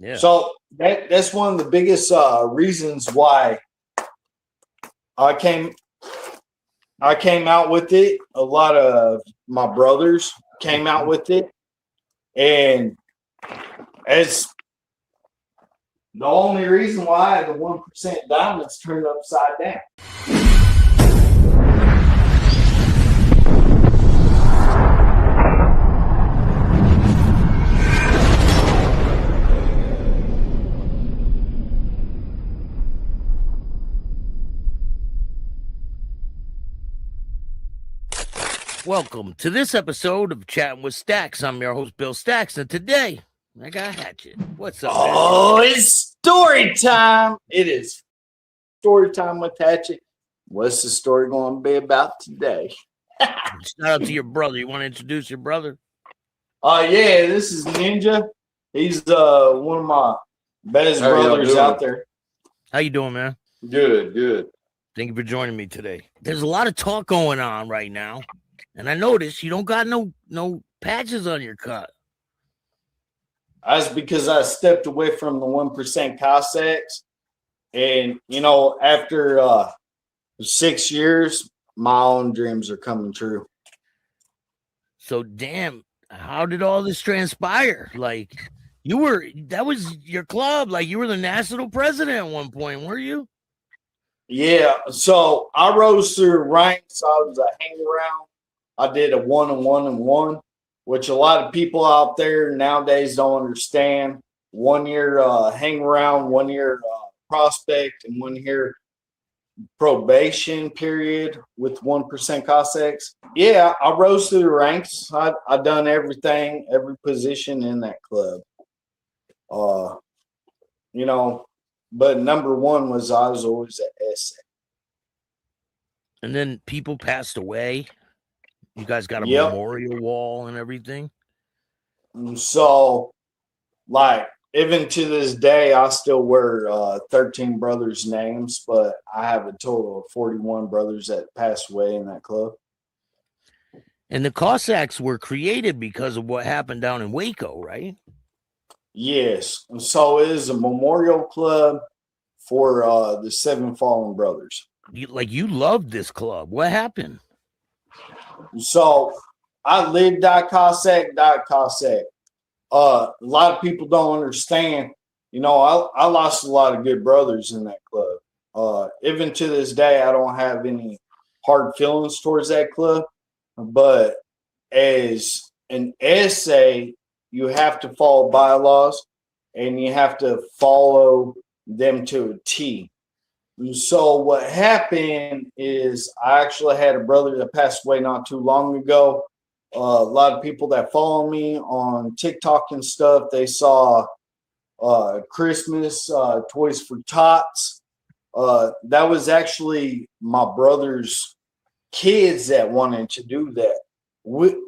Yeah. So that's one of the biggest reasons why I came out with it. A lot of my brothers came out with it, and as the only reason why the 1% diamonds turned upside down. Welcome to this episode of Chatting with Staxx. I'm your host, Bill Staxx, and today I got Hatchet. What's up? Oh, it's story time. It is story time with Hatchet. What's the story going to be about today? Shout out to your brother. You want to introduce your brother? Yeah, this is Ninja. He's one of my best brothers out there. How you doing, man? Good. Thank you for joining me today. There's a lot of talk going on right now, and I noticed you don't got no patches on your cut. That's because I stepped away from the 1% Cossacks, and after 6 years, my own dreams are coming true. So damn, how did all this transpire? Like, that was your club. Like, you were the national president at one point, were you? Yeah. So I rose through ranks. I was a hang around. I did a 1-1-1, which a lot of people out there nowadays don't understand. 1 year hang around, 1 year prospect, and 1 year probation period with 1% Cossacks. Yeah, I rose through the ranks. I done everything, every position in that club. But number one was I was always an essay. And then people passed away. You guys got a memorial wall and everything. So, like, even to this day, I still wear 13 brothers' names, but I have a total of 41 brothers that passed away in that club. And the Cossacks were created because of what happened down in Waco, right? Yes. And so it is a memorial club for the 7 fallen brothers. You loved this club. What happened? So I lived died Cossack. A lot of people don't understand. I lost a lot of good brothers in that club. Even to this day, I don't have any hard feelings towards that club. But as an essay, you have to follow bylaws and you have to follow them to a T. And so what happened is I actually had a brother that passed away not too long ago. A lot of people that follow me on TikTok and stuff, they saw Christmas Toys for Tots. That was actually my brother's kids that wanted to do that.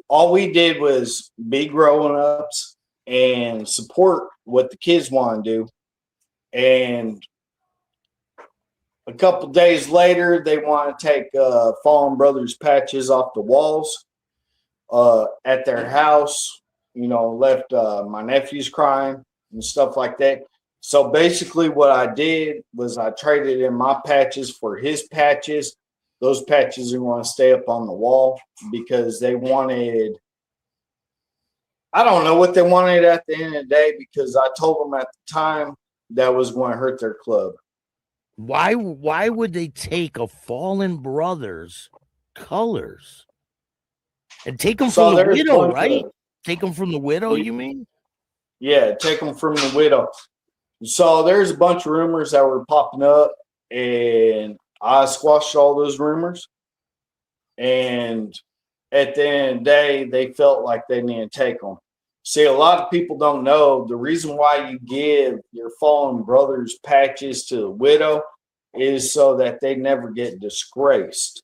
All we did was be grown-ups and support what the kids want to do. And a couple days later, they want to take Fallen Brothers patches off the walls at their house. Left my nephews crying and stuff like that. So basically what I did was I traded in my patches for his patches. Those patches are going to stay up on the wall because they wanted, I don't know what they wanted at the end of the day, because I told them at the time that was going to hurt their club. Why would they take a Fallen Brothers colors and take them from the widow, right? Take them from the widow, you mean? Yeah, take them from the widow. So there's a bunch of rumors that were popping up, and I squashed all those rumors. And at the end of the day, they felt like they needed to take them. See, a lot of people don't know the reason why you give your Fallen Brothers patches to the widow is so that they never get disgraced.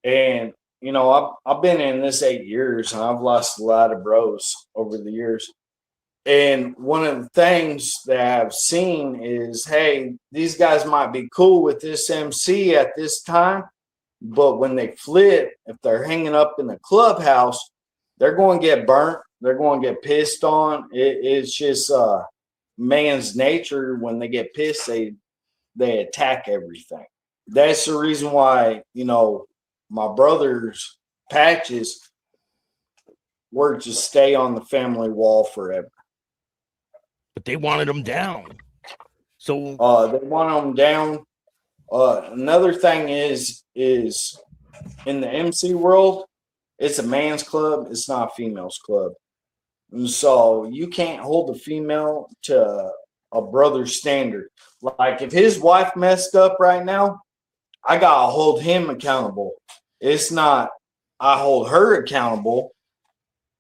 And, I've been in this 8 years, and I've lost a lot of bros over the years. And one of the things that I've seen is, hey, these guys might be cool with this MC at this time, but when they flip, if they're hanging up in the clubhouse, they're going to get burnt. They're going to get pissed on. It's just man's nature. When they get pissed, they attack everything. That's the reason why, you know, my brother's patches were to stay on the family wall forever. But they wanted them down. So they want them down. Another thing is in the MC world, it's a man's club. It's not a female's club. And so you can't hold a female to a brother's standard. Like if his wife messed up right now, I got to hold him accountable. It's not I hold her accountable.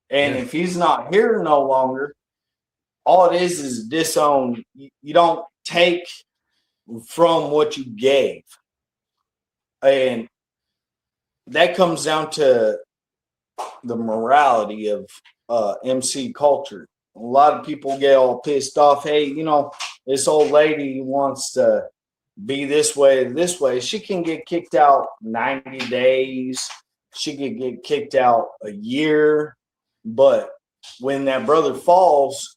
And if he's not here no longer, all it is disown. You don't take from what you gave. And that comes down to the morality of MC culture. A lot of people get all pissed off. Hey, you know, this old lady wants to be this way. She can get kicked out 90 days. She could get kicked out a year. But when that brother falls,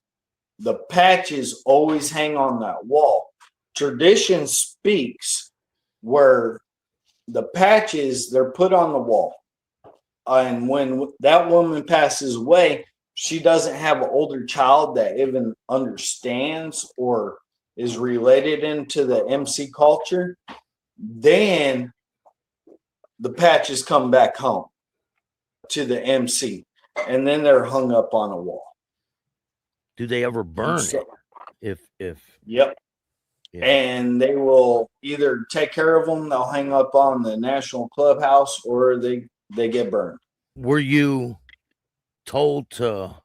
the patches always hang on that wall. Tradition speaks where the patches, they're put on the wall. And when that woman passes away, she doesn't have an older child that even understands or is related into the MC culture. Then the patches come back home to the MC. And then they're hung up on a wall. Do they ever burn it? If Yep. Yeah. And they will either take care of them, they'll hang up on the National Clubhouse, or they get burned. Were you told to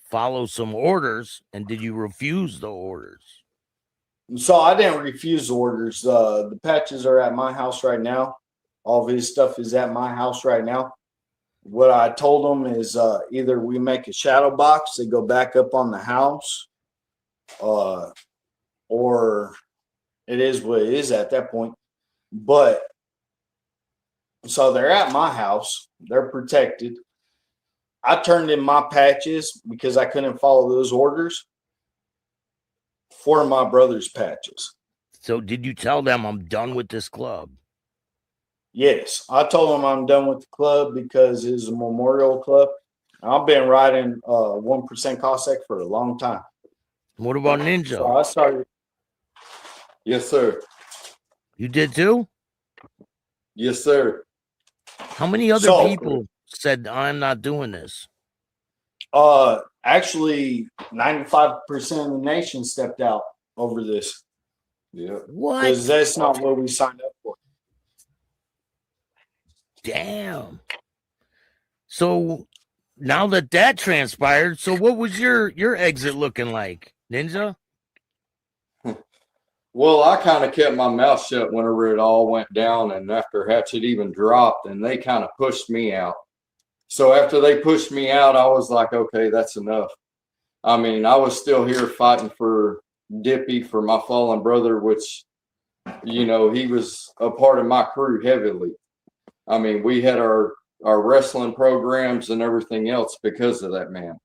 follow some orders, and did you refuse the orders? So I didn't refuse the orders. The patches are at my house right now. All of his stuff is at my house right now. What I told them is either we make a shadow box, they go back up on the house, or it is what it is at that point. But so they're at my house, they're protected. I turned in my patches because I couldn't follow those orders for my brother's patches. So did you tell them I'm done with this club? Yes, I told them I'm done with the club because it's a memorial club. I've been riding 1% Cossack for a long time. What about Ninja? So I started. Yes, sir. You did too? Yes, sir. How many other people said I'm not doing this? Actually, 95% of the nation stepped out over this. Yeah. What? Because that's not what we signed up for. Damn. So now that transpired, so what was your exit looking like, Ninja? Well, I kind of kept my mouth shut whenever it all went down, and after Hatchet even dropped, and they kind of pushed me out. So after they pushed me out, I was like, okay, that's enough. I mean, I was still here fighting for Dippy, for my fallen brother, which, you know, he was a part of my crew heavily. I mean, we had our wrestling programs and everything else because of that man.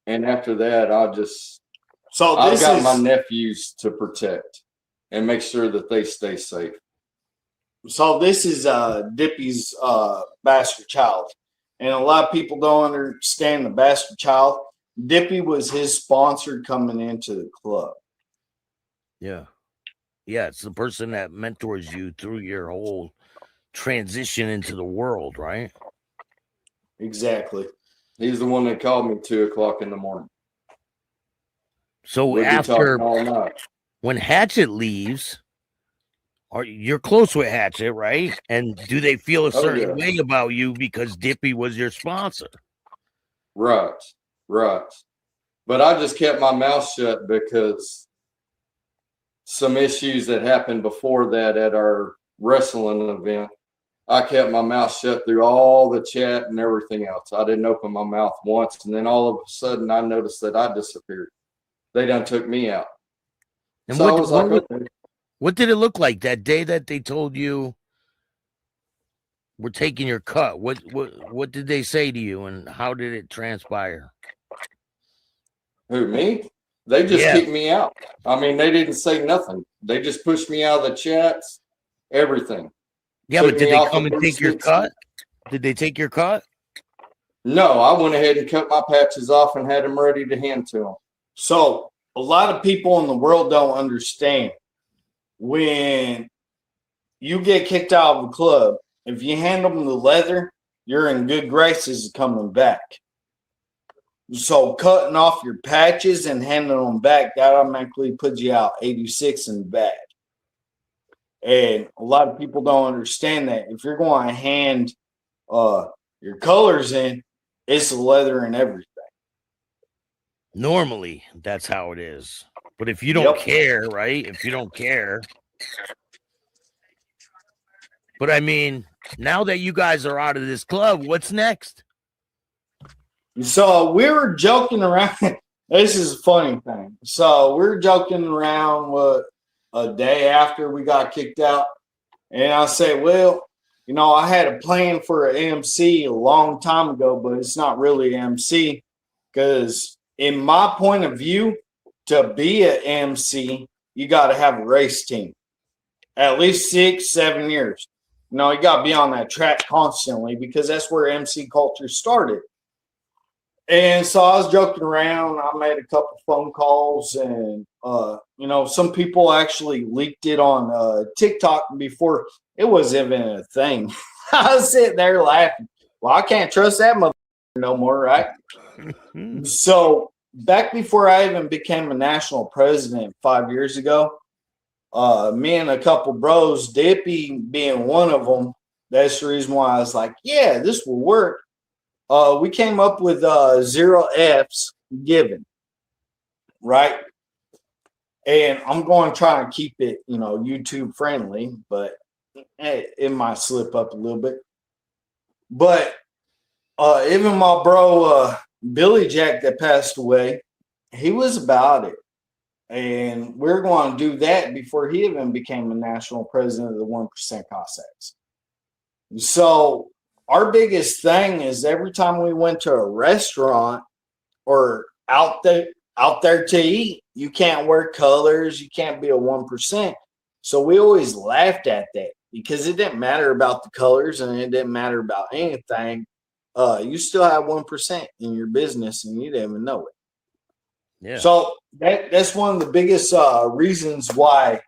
And after that, I've got my nephews to protect and make sure that they stay safe. So this is Dippy's bastard child. And a lot of people don't understand the bastard child. Dippy was his sponsor coming into the club. Yeah. Yeah, it's the person that mentors you through your whole transition into the world, right? Exactly. He's the one that called me 2:00 in the morning. So after when Hatchet leaves, you're close with Hatchet, right? And do they feel a certain way about you because Dippy was your sponsor? Right. But I just kept my mouth shut because some issues that happened before that at our wrestling event, I kept my mouth shut through all the chat and everything else. I didn't open my mouth once, and then all of a sudden I noticed that I disappeared. They done took me out. And so I was like, okay. What did it look like that day that they told you we're taking your cut? What did they say to you, and how did it transpire? Who, me? They just kicked me out. I mean, they didn't say nothing. They just pushed me out of the chats, everything. Yeah, but did they come and take your cut? Did they take your cut? No, I went ahead and cut my patches off and had them ready to hand to them. So a lot of people in the world don't understand when you get kicked out of a club, if you hand them the leather, you're in good graces of coming back. So cutting off your patches and handing them back, that automatically puts you out 86 in the bag. And a lot of people don't understand that. If you're going to hand your colors in, it's the leather and everything. Normally, that's how it is. But if you don't care, right? If you don't care. But I mean, now that you guys are out of this club, what's next? So we were joking around. This is a funny thing. So we were joking around a day after we got kicked out. And I said, well, you know, I had a plan for an MC a long time ago, but it's not really an MC because in my point of view, to be an MC, you got to have a race team. At least 6-7 years. You know, you got to be on that track constantly because that's where MC culture started. And so I was joking around. I made a couple phone calls and, you know, some people actually leaked it on TikTok before it was even a thing. I was sitting there laughing. Well, I can't trust that motherfucker no more, right? So back before I even became a national president 5 years ago, me and a couple bros, Dippy being one of them, that's the reason why I was like, yeah, this will work. We came up with 0 F's given, right? And I'm going to try and keep it, you know, YouTube friendly, but it might slip up a little bit. But even my bro, Billy Jack that passed away, he was about it. And we're going to do that before he even became a national president of the 1% Cossacks. So our biggest thing is every time we went to a restaurant or out there to eat, you can't wear colors, you can't be a 1%. So we always laughed at that because it didn't matter about the colors and it didn't matter about anything. You still have 1% in your business and you didn't even know it. Yeah. So that's one of the biggest reasons why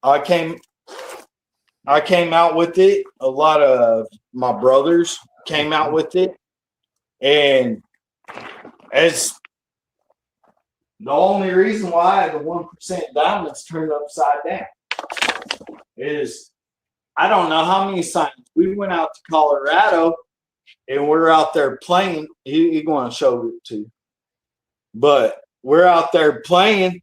I came out with it. A lot of my brothers came out with it. And as the only reason why the 1% diamonds turned upside down is I don't know how many times we went out to Colorado and we're out there playing. You're going to show it to you. But we're out there playing.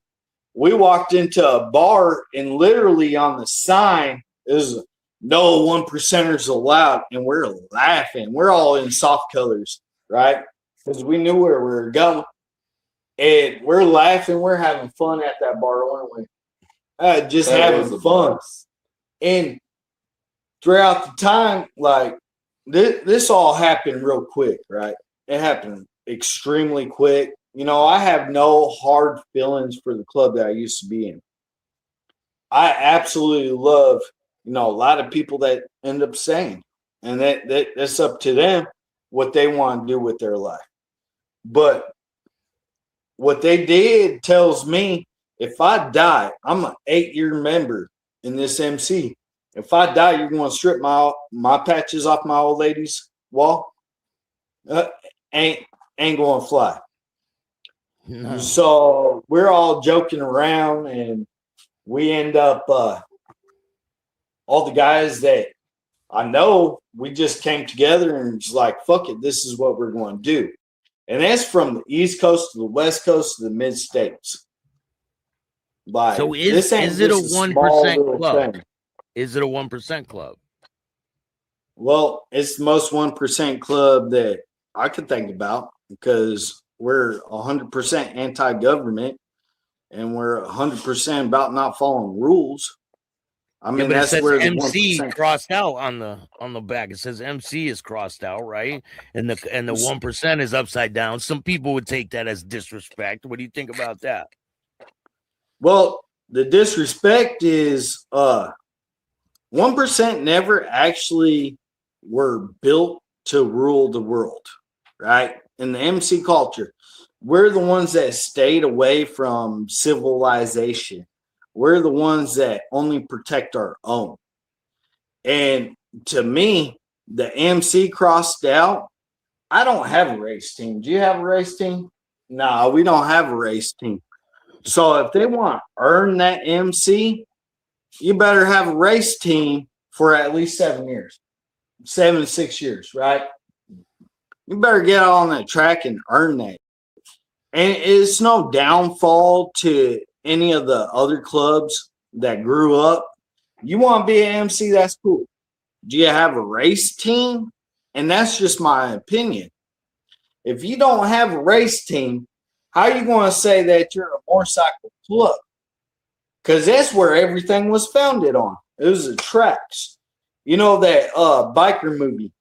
We walked into a bar and literally on the sign is no 1%ers allowed. And we're laughing. We're all in soft colors, right? Because we knew where we were going. And we're laughing. We're having fun at that bar, weren't we? Just having fun. And throughout the time, like this all happened real quick, right? It happened extremely quick. You know, I have no hard feelings for the club that I used to be in. I absolutely love, you know, a lot of people that end up staying. And that's up to them what they want to do with their life. But what they did tells me if I die, I'm an 8-year member in this MC. If I die, you're going to strip my patches off my old lady's wall. Ain't going to fly. No. So we're all joking around and we end up all the guys that I know, we just came together and it's like, fuck it, this is what we're going to do. And that's from the East Coast to the West Coast to the mid-states. Like, so is it a 1% club? Is it a 1% club? Well, it's the most 1% club that I could think about because we're 100% anti-government and we're 100% about not following rules. I mean, but it that's says where the MC 1%. crossed out on the back. It says MC is crossed out, right? And the 1% is upside down. Some people would take that as disrespect. What do you think about that? Well, the disrespect is 1% never actually were built to rule the world, right? In the MC culture, we're the ones that stayed away from civilization. We're the ones that only protect our own. And to me, the MC crossed out. I don't have a race team. Do you have a race team? No, we don't have a race team. So if they want to earn that MC, you better have a race team for at least 7 years, 7 to 6 years, right? You better get on that track and earn that. And it's no downfall to any of the other clubs that grew up. You want to be an MC, that's cool. Do you have a race team? And that's just my opinion. If you don't have a race team, how are you going to say that you're a motorcycle club? Because that's where everything was founded on. It was the tracks. You know that biker movie.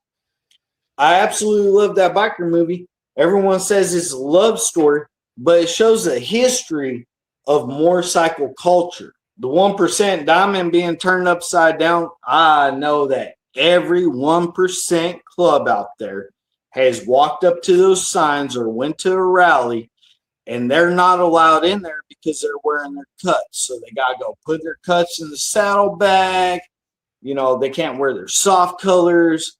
I absolutely love that biker movie. Everyone says it's a love story, but it shows the history of motorcycle culture. The 1% diamond being turned upside down. I know that every 1% club out there has walked up to those signs or went to a rally, and they're not allowed in there because they're wearing their cuts. So they got to go put their cuts in the saddlebag. You know, they can't wear their soft colors.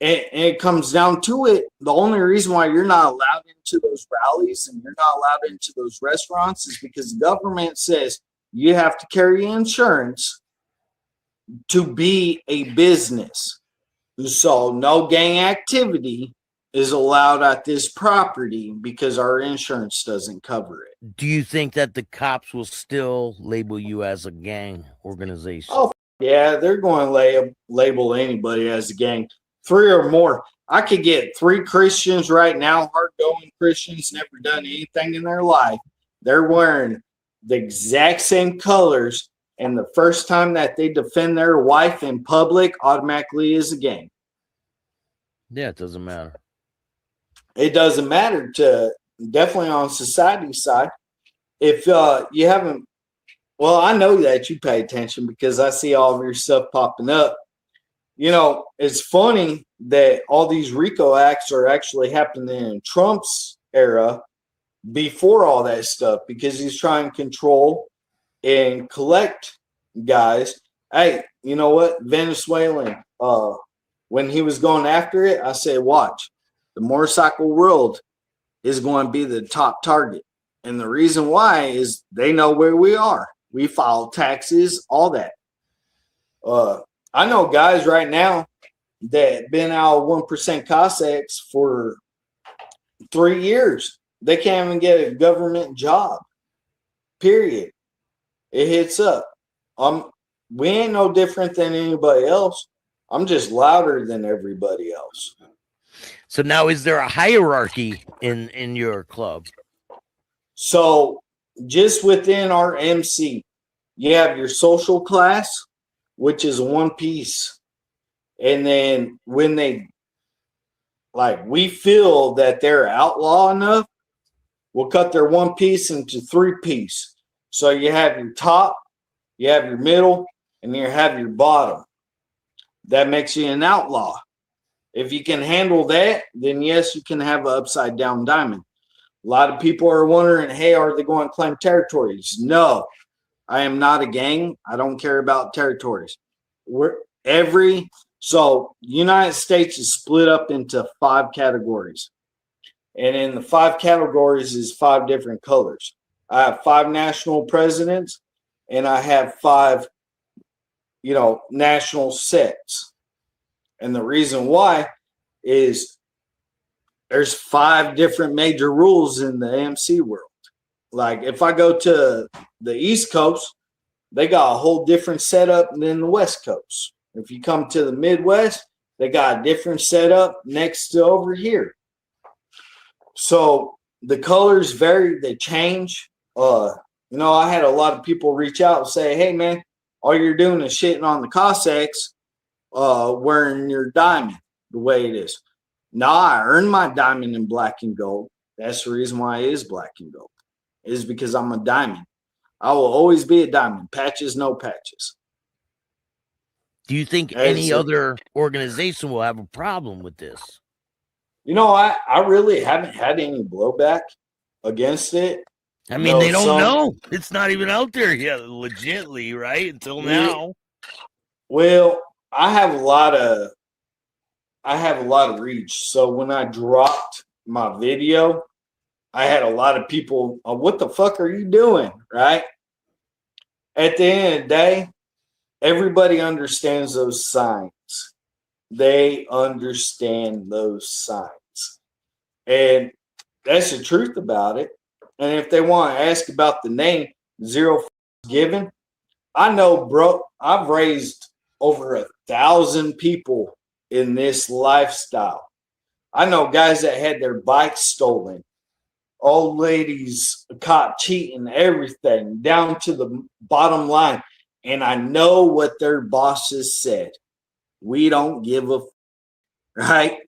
And it comes down to it. The only reason why you're not allowed into those rallies and you're not allowed into those restaurants is because the government says you have to carry insurance to be a business. So no gang activity is allowed at this property because our insurance doesn't cover it. Do you think that the cops will still label you as a gang organization? Oh, yeah, they're going to label anybody as a gang. 3 or more. I could get 3 Christians right now, hard-going Christians, never done anything in their life. They're wearing the exact same colors, and the first time that they defend their wife in public automatically is a gang. Yeah, it doesn't matter. It doesn't matter to definitely on society's side. If you haven't, well, I know that you pay attention because I see all of your stuff popping up. You know, it's funny that all these RICO acts are actually happening in Trump's era before all that stuff because he's trying to control and collect guys. Hey, you know what? Venezuelan, when he was going after it, I said, watch, the motorcycle world is going to be the top target. And the reason why is they know where we are. We file taxes, all that. I know guys right now that been out of 1% Cossacks for 3 years. They can't even get a government job. Period. It hits up. We ain't no different than anybody else. I'm just louder than everybody else. So now, is there a hierarchy in your club? So just within our MC, you have your social class, which is one piece. And then when we feel that they're outlaw enough, we'll cut their one piece into 3 piece. So you have your top, you have your middle, and you have your bottom. That makes you an outlaw. If you can handle that, then yes, you can have an upside down diamond. A lot of people are wondering, hey, are they going to claim territories? No, I am not a gang. I don't care about territories. So United States is split up into 5 categories. And in the 5 categories is 5 different colors. I have 5 national presidents and I have 5, national sets. And the reason why is there's 5 different major rules in the MC world. Like if I go to the East Coast, they got a whole different setup than the West Coast. If you come to the Midwest, they got a different setup next to over here. So the colors vary, they change. I had a lot of people reach out and say, hey man, all you're doing is shitting on the Cossacks wearing your diamond the way it is. Now I earned my diamond in black and gold. That's the reason why it is black and gold. It is because I'm a diamond. I will always be a diamond. Patches, no patches. Do you think any other organization will have a problem with this? I really haven't had any blowback against it. I mean, they don't know. It's not even out there yet, legitly, right? Until now. Well, I have a lot of reach. So when I dropped my video, I had a lot of people, what the fuck are you doing? Right? At the end of the day, everybody understands those signs. They understand those signs. And that's the truth about it. And if they want to ask about the name, Zero Given, I know, bro, I've raised over 1,000 people in this lifestyle. I know guys that had their bikes stolen, old ladies caught cheating, everything down to the bottom line. And I know what their bosses said. We don't give a right?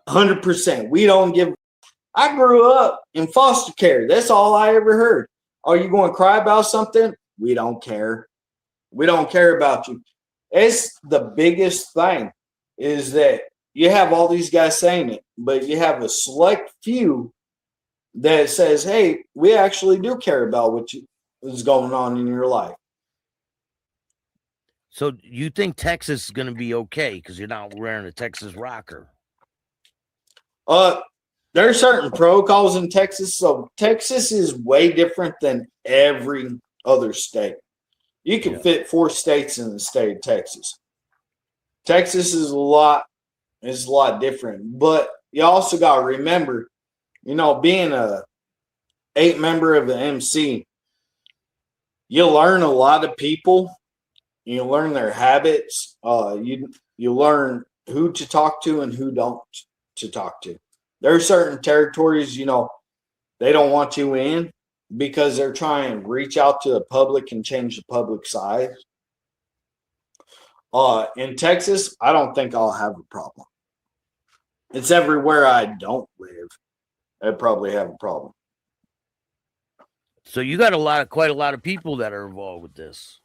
100%. We don't give. I grew up in foster care. That's all I ever heard. Are you going to cry about something? We don't care. We don't care about you. It's the biggest thing is that you have all these guys saying it, but you have a select few that says, hey, we actually do care about what is going on in your life. So you think Texas is going to be okay because you're not wearing a Texas rocker? There are certain protocols in Texas. So Texas is way different than every other state. You can fit 4 states in the state of Texas. Texas is a lot different. But you also got to remember, being a 8 member of the MC, you learn a lot of people. You learn their habits. You learn who to talk to and who don't to talk to. There are certain territories, they don't want you in because they're trying to reach out to the public and change the public size. In Texas, I don't think I'll have a problem. It's everywhere I don't live. I'd probably have a problem. So you got quite a lot of people that are involved with this.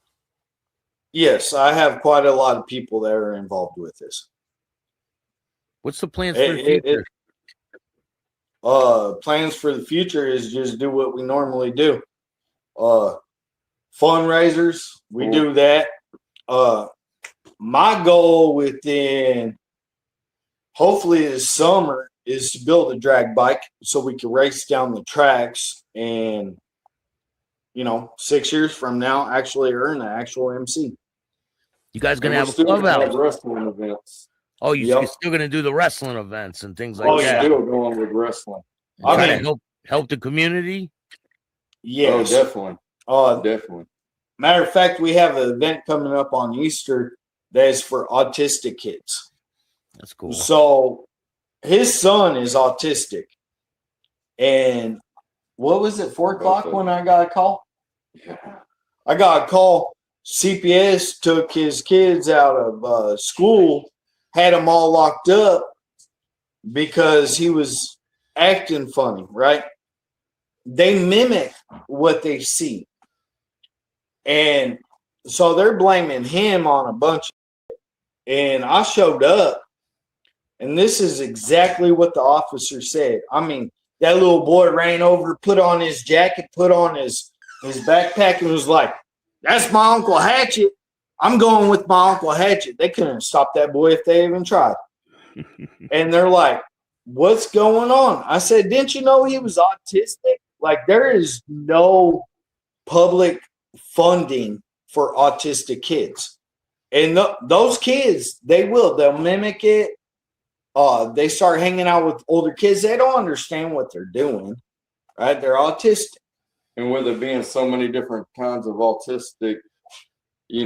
Yes, I have quite a lot of people that are involved with this. What's the plans for the future? Plans for the future is just do what we normally do. Fundraisers, we do that. My goal within hopefully this summer is to build a drag bike so we can race down the tracks and 6 years from now actually earn an actual MC. You guys gonna have a clubhouse wrestling events. Oh, you're still gonna do the wrestling events and things like that. Still going with wrestling. Trying to help the community. Yes. Oh, definitely. Definitely. Matter of fact, we have an event coming up on Easter that is for autistic kids. That's cool. So his son is autistic. And what was it, 4 o'clock when I got a call? Yeah. I got a call. CPS took his kids out of school, had them all locked up because he was acting funny, right? They mimic what they see. And so they're blaming him on a bunch of it. And I showed up, and this is exactly what the officer said. I mean, that little boy ran over, put on his jacket, put on his backpack, and was like, that's my Uncle Hatchet. I'm going with my Uncle Hatchet. They couldn't stop that boy if they even tried. And they're like, what's going on? I said, didn't you know he was autistic? Like, there is no public funding for autistic kids. And those kids, they'll mimic it. They start hanging out with older kids. They don't understand what they're doing, right? They're autistic. And with there being so many different kinds of autistic, they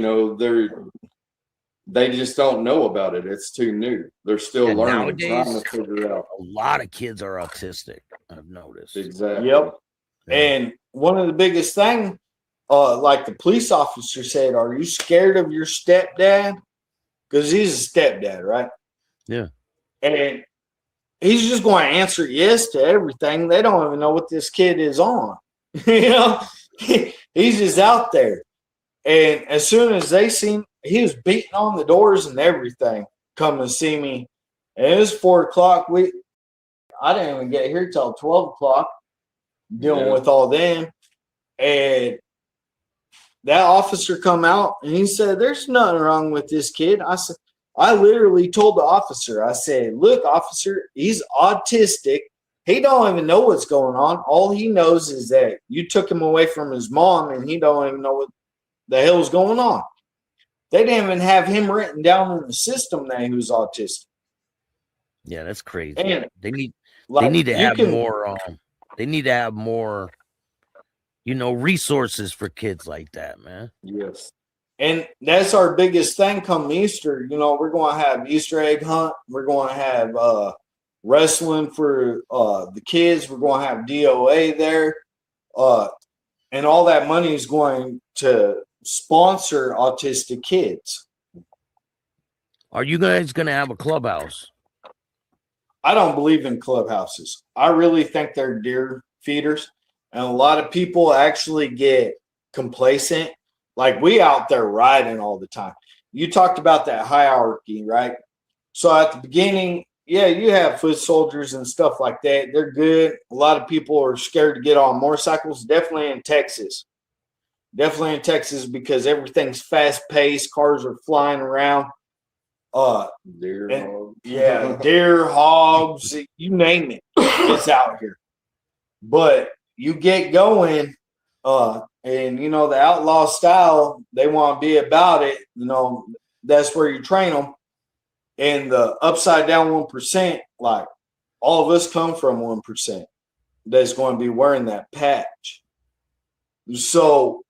just don't know about it. It's too new. They're still learning, trying to figure out. A lot of kids are autistic, I've noticed. Exactly. Yep. And one of the biggest things like the police officer said, "Are you scared of your stepdad?" Because he's a stepdad, right? Yeah. And he's just going to answer yes to everything. They don't even know what this kid is on. You know, he's just out there. And as soon as they seen, he was beating on the doors and everything, come and see me. And it was 4 o'clock. I didn't even get here till 12 o'clock dealing with all them. And that officer come out and he said, "There's nothing wrong with this kid." I literally told the officer, I said, "Look, officer, he's autistic. He don't even know what's going on. All he knows is that you took him away from his mom and he don't even know what the hell's going on." They didn't even have him written down in the system that he was autistic. Yeah, that's crazy. And they need to have more. They need to have more, resources for kids like that, man. Yes. And that's our biggest thing come Easter. We're going to have Easter egg hunt. We're going to have wrestling for the kids. We're going to have DOA there. And all that money is going to sponsor autistic kids. Are you guys going to have a clubhouse? I don't believe in clubhouses. I really think they're deer feeders. And a lot of people actually get complacent. Like we out there riding all the time. You talked about that hierarchy, right? So at the beginning, yeah, you have foot soldiers and stuff like that. They're good. A lot of people are scared to get on motorcycles, definitely in Texas. Definitely in Texas because everything's fast paced. Cars are flying around. Deer, deer, hogs, you name it. It's out here. But you get going, and the outlaw style, they want to be about it. That's where you train them. And the upside down 1%, like all of us come from 1%. That's going to be wearing that patch. So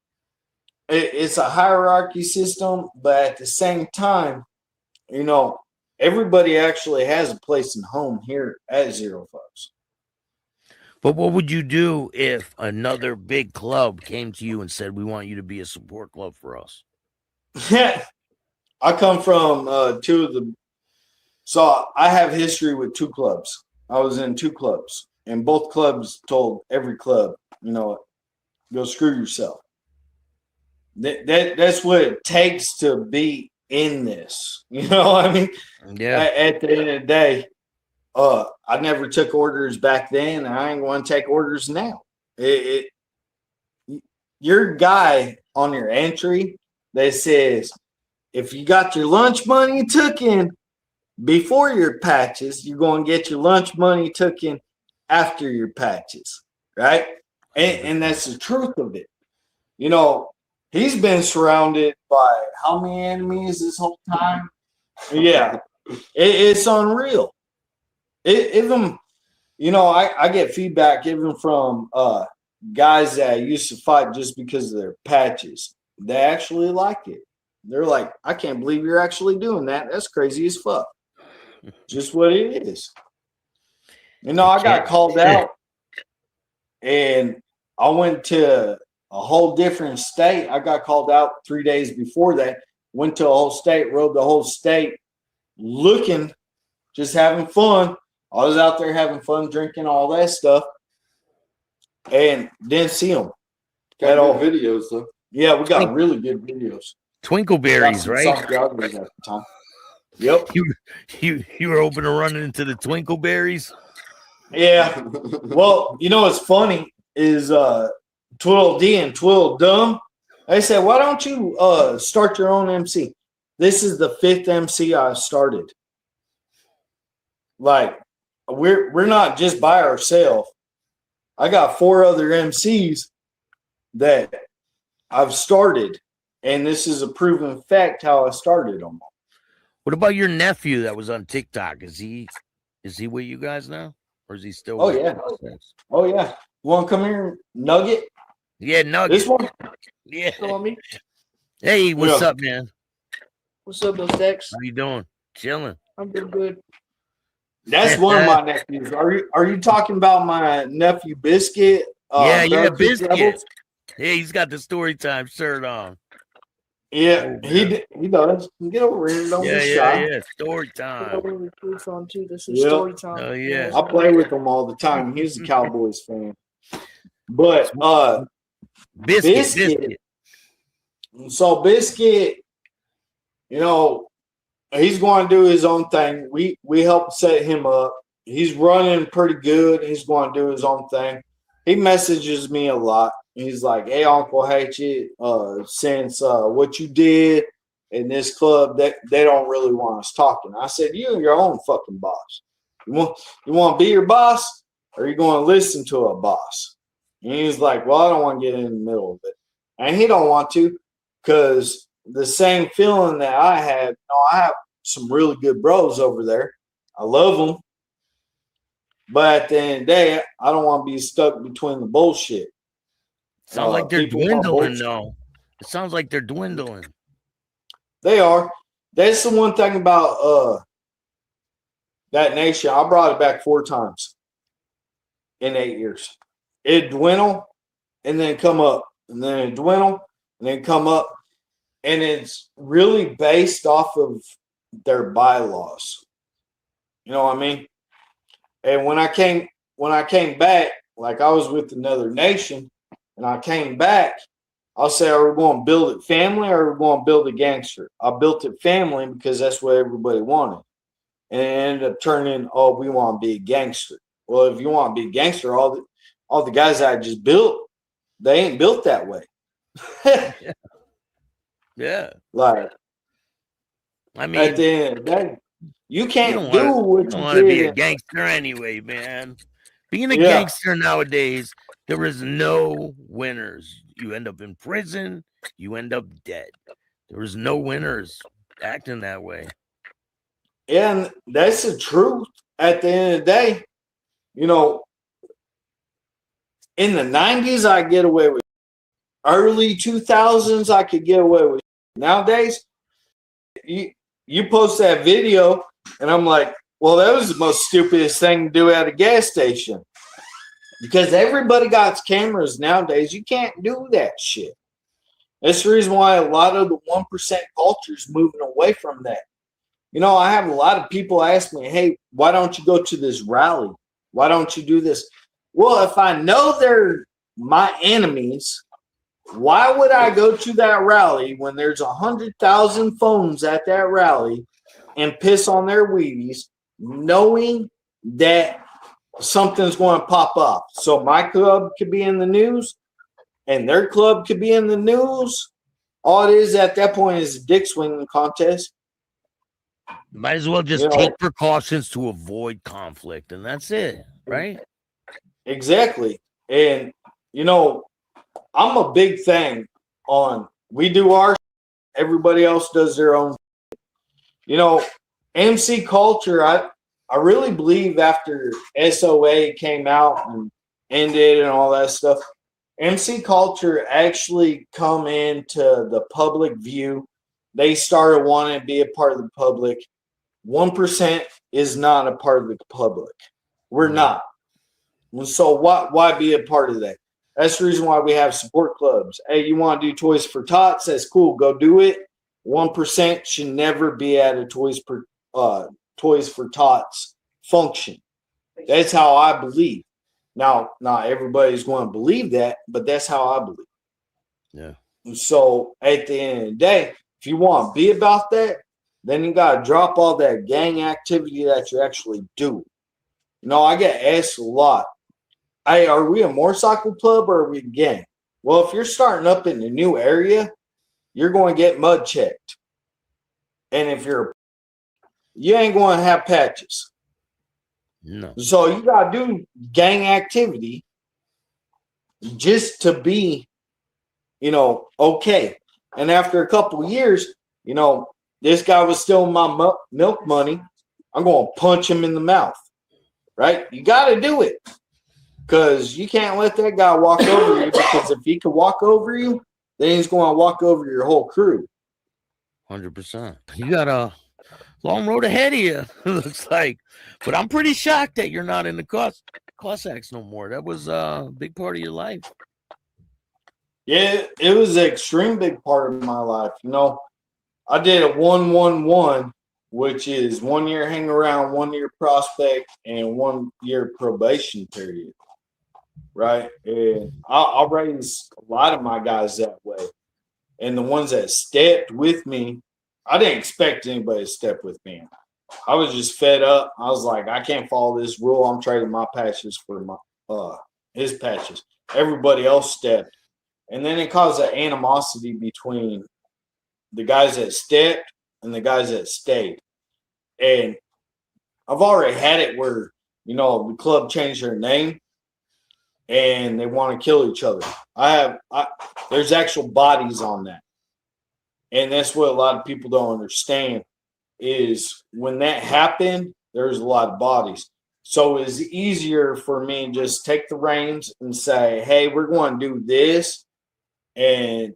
it's a hierarchy system, but at the same time, everybody actually has a place in home here at Zero Foes. But what would you do if another big club came to you and said, "We want you to be a support club for us"? I come from two of the. So I have history with 2 clubs. I was in 2 clubs, and both clubs told every club, go screw yourself. That's what it takes to be in this. You know what I mean? Yeah. At the end of the day, I never took orders back then, and I ain't going to take orders now. Your guy on your entry that says, if you got your lunch money took in before your patches, you're going to get your lunch money took in after your patches, right? And that's the truth of it. He's been surrounded by how many enemies this whole time? Yeah, it's unreal. Even, I get feedback even from guys that used to fight just because of their patches. They actually like it. They're like, "I can't believe you're actually doing that. That's crazy as fuck." Just what it is. I got called out and I went to a whole different state. I got called out 3 days before that. Went to a whole state, rode the whole state, looking, just having fun. I was out there having fun, drinking all that stuff, and didn't see them. Got all videos though. Yeah, we got really good videos. Twinkleberries, right? At the time. Yep. You were hoping to run into the Twinkleberries. Yeah. Well, what's funny is Twiddle D and Twiddle Dumb. They said, "Why don't you start your own MC?" This is the 5th MC I've started. Like, we're not just by ourselves. I got 4 other MCs that I've started, and this is a proven fact how I started them. What about your nephew that was on TikTok? Is he with you guys now, or is he still? Oh yeah. Oh yeah. You want to come here, Nugget? Yeah, Nugget. This one. Yeah. On me. Hey, what's up, man? What's up, those Staxx? How you doing? Chilling. I'm doing good. That's one of my nephews. Are you talking about my nephew Biscuit? Yeah, Biscuit. Yeah, he's got the story time shirt on. Yeah, Oh, he does. Get over here. Don't Yeah, be yeah, shy. yeah. Story time. Recruits on too. This is Yep. story time. Oh, yeah. I play with him all the time. He's a Cowboys fan. But Biscuit. So Biscuit, you know, he's going to do his own thing. We helped set him up. He's running pretty good. He's going to do his own thing. He messages me a lot. He's like, "Hey, Uncle Hatchet, since what you did in this club, that they don't really want us talking." I said, "You're your own fucking boss. You want to be your boss, or are you going to listen to a boss?" And he's like, "Well, I don't want to get in the middle of it," and he don't want to, because the same feeling that I had. I have some really good bros over there. I love them. But at the end of the day, I don't want to be stuck between the bullshit. Sounds like they're dwindling, though. It sounds like they're dwindling. They are. That's the one thing about that nation. I brought it back 4 times in 8 years. It dwindle and then come up, and then it dwindle and then come up. And it's really based off of their bylaws. You know what I mean? And when I came back, like I was with another nation, and I came back, I'll say, are we going to build it family, or are we going to build a gangster? I built it family because that's what everybody wanted. And it ended up turning, oh, we want to be a gangster. Well, if you want to be a gangster, all the guys I just built, they ain't built that way. Yeah. Like, I mean, at the end of the day, you can't do what you want to be a did. gangster anyway, man. Being a gangster nowadays, there is no winners. You end up in prison. You end up dead. There is no winners acting that way. And that's the truth. At the end of the day, you know, in the 90s, I get away with it. Early 2000s, I could get away with it. Nowadays, you post that video, and I'm like, well, that was the most stupidest thing to do at a gas station. Because everybody got cameras nowadays. You can't do that shit. That's the reason why a lot of the 1% culture is moving away from that. You know, I have a lot of people ask me, hey, why don't you go to this rally? Why don't you do this? Well, if I know they're my enemies, why would I go to that rally when there's 100,000 phones at that rally and piss on their Wheaties, knowing that something's going to pop up? So my club could be in the news and their club could be in the news. All it is at that point is a dick swinging contest. Might as well just take precautions to avoid conflict, and that's it, right? Exactly. And, you know, I'm a big thing on we do our everybody else does their own. You know, MC culture, I really believe after SOA came out and ended and all that stuff, MC culture actually come into the public view. They started wanting to be a part of the public. 1% is not a part of the public. We're not. So why be a part of that? That's the reason why we have support clubs. Hey, you want to do Toys for Tots? That's cool. Go do it. 1% should never be at a Toys for Tots function. That's how I believe. Now, not everybody's going to believe that, but that's how I believe. Yeah. So at the end of the day, if you want to be about that, then you got to drop all that gang activity that you actually do. You know, I get asked a lot, hey, are we a motorcycle club or are we a gang? Well, if you're starting up in a new area, you're going to get mud checked. And if you ain't going to have patches. No. So you got to do gang activity just to be, you know, okay. And after a couple of years, you know, this guy was stealing my milk money. I'm going to punch him in the mouth, right? You got to do it because you can't let that guy walk over you, because if he can walk over you, then he's going to walk over your whole crew. 100%. You got a long road ahead of you, it looks like. But I'm pretty shocked that you're not in the Cossacks no more. That was a big part of your life. Yeah, it was an extreme big part of my life. You know, I did a 1-1-1, which is 1 year hang around, 1 year prospect, and 1 year probation period. Right. And I'll raise a lot of my guys that way. And the ones that stepped with me, I didn't expect anybody to step with me. I was just fed up. I was like, I can't follow this rule. I'm trading my patches for my his patches. Everybody else stepped. And then it caused an animosity between the guys that stepped and the guys that stayed. And I've already had it where, you know, the club changed their name and they want to kill each other. There's actual bodies on that. And that's what a lot of people don't understand is when that happened, there's a lot of bodies. So it's easier for me to just take the reins and say, hey, we're going to do this and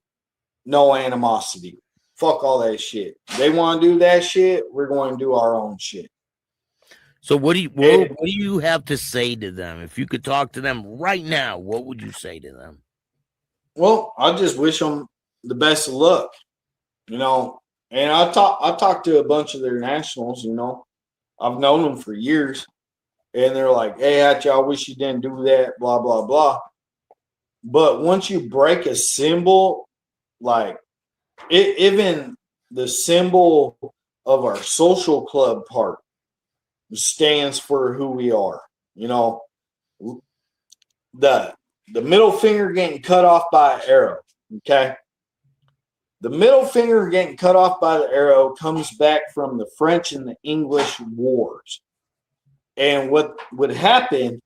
no animosity. Fuck all that shit. They want to do that shit, we're going to do our own shit. So what do you have to say to them? If you could talk to them right now, what would you say to them? Well, I just wish them the best of luck, you know. And I talked to a bunch of their nationals, you know. I've known them for years, and they're like, "Hey, Hatchet, I wish you didn't do that." Blah blah blah. But once you break a symbol, like even the symbol of our social club part stands for who we are. You know, the middle finger getting cut off by an arrow. Okay. The middle finger getting cut off by the arrow comes back from the French and the English wars. And what would happen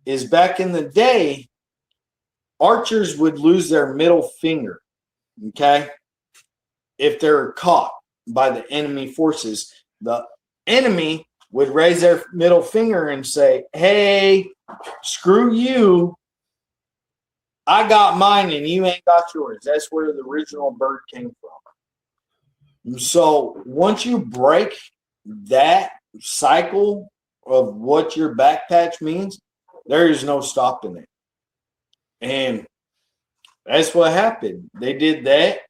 is back in the day, archers would lose their middle finger, okay? If they're caught by the enemy forces, the enemy would raise their middle finger and say, hey, screw you. I got mine and you ain't got yours. That's where the original bird came from. So once you break that cycle of what your back patch means, there is no stopping it. And that's what happened. They did that,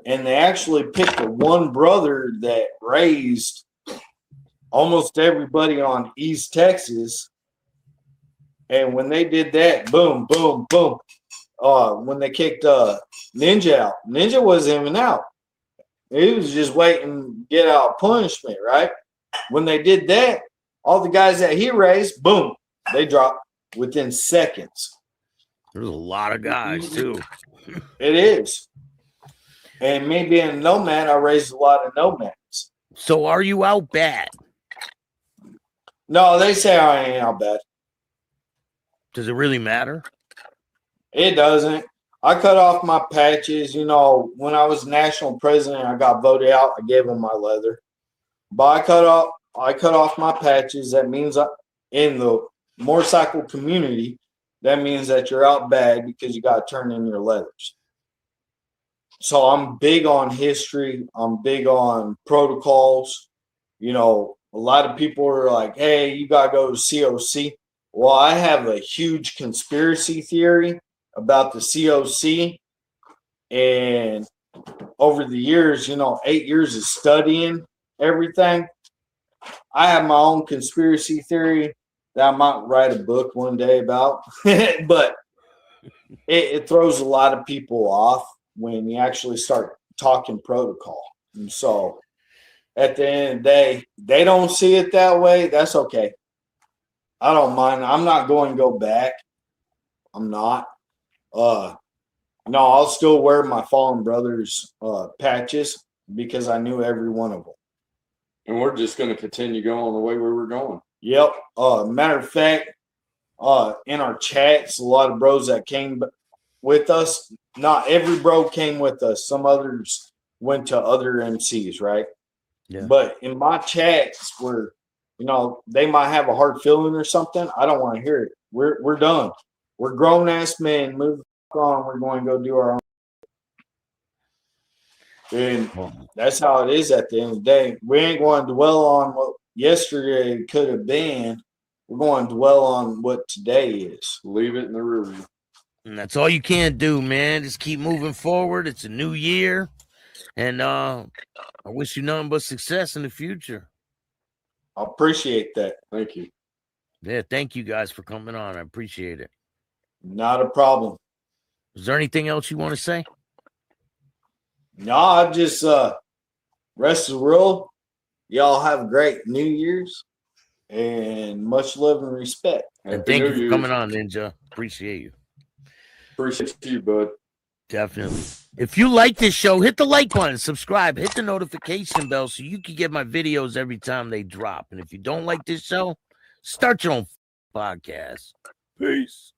and they actually picked the one brother that raised almost everybody on East Texas. And when they did that, boom, boom, boom. When they kicked Ninja out, Ninja wasn't even out. He was just waiting to get out punishment, right? When they did that, all the guys that he raised, boom, they dropped within seconds. There's a lot of guys, too. It is. And me being a nomad, I raised a lot of nomads. So are you out bad? No, they say I ain't out bad. Does it really matter? It doesn't. I cut off my patches. You know, when I was national president, I got voted out. I gave them my leather. But I cut off my patches. That means in the motorcycle community, that means that you're out bad because you got to turn in your leathers. So I'm big on history. I'm big on protocols. You know, a lot of people are like, hey, you got to go to COC. Well, I have a huge conspiracy theory about the COC. And over the years, 8 years of studying everything, I have my own conspiracy theory that I might write a book one day about. But it throws a lot of people off when you actually start talking protocol. And so at the end of the day, they don't see it that way. That's okay. I don't mind. I'm not going to go back. I'm not. No, I'll still wear my Fallen Brothers patches because I knew every one of them. And we're just going to continue going the way we were going. Yep. Matter of fact, in our chats, a lot of bros that came with us, not every bro came with us. Some others went to other MCs, right? Yeah. But in my chats where, they might have a hard feeling or something, I don't want to hear it. We're done. We're grown-ass men. Move on. We're going to go do our own. And that's how it is at the end of the day. We ain't going to dwell on what yesterday could have been. We're going to dwell on what today is. Leave it in the rear view. And that's all you can do, man. Just keep moving forward. It's a new year. And I wish you nothing but success in the future. I appreciate that. Thank you. Yeah, thank you guys for coming on. I appreciate it. Not a problem. Is there anything else you want to say? No, I just rest of the world. Y'all have a great New Year's and much love and respect. And Happy thank New you for Year's. coming on, Ninja. Appreciate you. Appreciate you, bud. Definitely. If you like this show, hit the like button, subscribe, hit the notification bell so you can get my videos every time they drop. And if you don't like this show, start your own podcast. Peace.